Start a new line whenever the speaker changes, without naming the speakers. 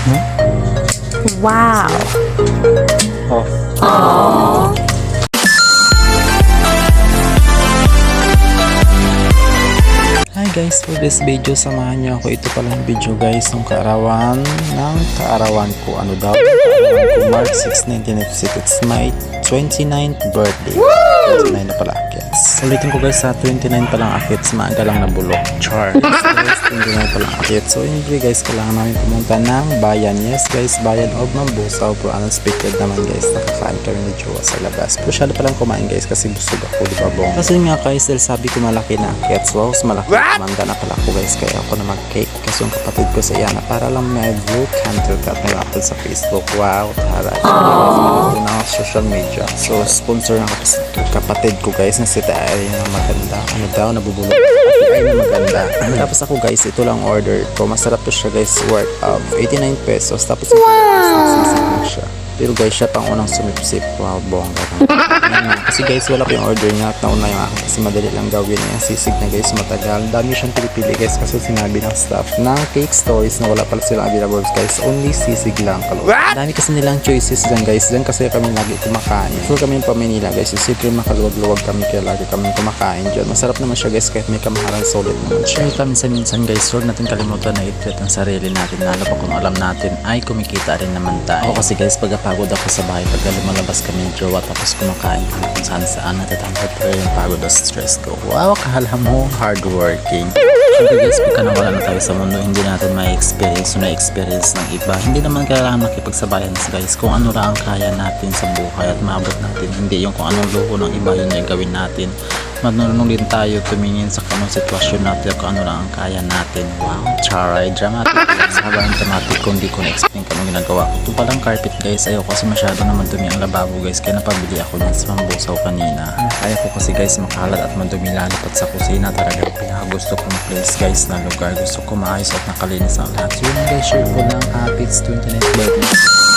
Wow.
Oh. Hi guys, for this video samahan niyo ako. Ito pala yung video guys ng kaarawan ko. Ano daw? Kaarawan ko March 6, 1996. It's my 29th birthday. 29 na pala, yes. Ulitin ko guys, sa 29 pa lang akits, maaga lang nabulok. Char. Guys, 29 pa lang akits. So hindi guys, kailangan namin pumunta ng bayan. Yes guys, bayan of Mambusaw. Pero unexpected naman guys, nakakain kami ni Jowa sa labas. Pero siya palang kumain guys kasi busog ako, di ba bong? Kasi nga guys, dahil sabi ko malaki na akits. Wow, malaki. Manda na pala ako guys, kaya ako na mag-cake. Kasi yung kapatid ko sa Yana, para lang may view, candle cut na yung upload sa Facebook. Wow, tara. Ito na social media. So, sponsor ng kapatid ko guys na si Tay na maganda. Ano daw, nabubulok. Ay na maganda. Tapos ako guys, ito lang order ko. Masarap to siya guys, worth of 89 pesos. Tapos ito lang siya. Pero guys, siya pang unang sumipsip. Wow, bongga. Kasi guys, wala pa yung order niya at nauna yung akin kasi madali lang gawin niya. Sisig na guys, matagal. Dami siyang pilipili guys kasi sinabi ng staff ng Cake Stories na wala pala silang available guys. Only sisig lang. Dami kasi nilang choices dyan guys. Dyan kasi kami lagi kumakain. Full kami yung pamanila guys. Isipin makaluwag-luwag kami kaya lagi kami kumakain dyan. Masarap naman siya guys kahit may kamahalan solid naman siya. Minsan guys, huwag natin kalimutan na i-treat ang sarili natin. Lalo pa kung alam natin ay kumikita rin naman tayo. O kasi guys, pagkapagod ako sa bahay, pag lumalabas kami ng jowa tapos kumakain kami kung saan natatangkot pero yung pagod o stress ko. Wow, kahala mo, hardworking. Siyempre guys, pagka nawala na tayo sa mundo, hindi natin may experience o na-experience ng iba. Hindi naman kailangan makipagsabayan guys kung ano lang ang kaya natin sa buhay at maabot natin. Hindi yung kung anong luho ng iba yun ay gawin natin. Marunong din tayo tumingin sa kanong sitwasyon natin kung ano lang ang kaya natin. Wow, charay, dramatic. Habang dramatic kung di ko na-explain kung ginagawa ko. Ito palang carpet guys, ayaw kasi masyado naman dumi ang lababo guys. Kaya napabili ako niyan sa Mambusaw kanina. Ayaw ko kasi guys makalat at madumi lalo pat sa kusina. Talaga pinakagusto kong place guys na lugar. Gusto ko maayos at nakalinis ang lahat. So yun guys, share ko lang. Happy 29th birthday.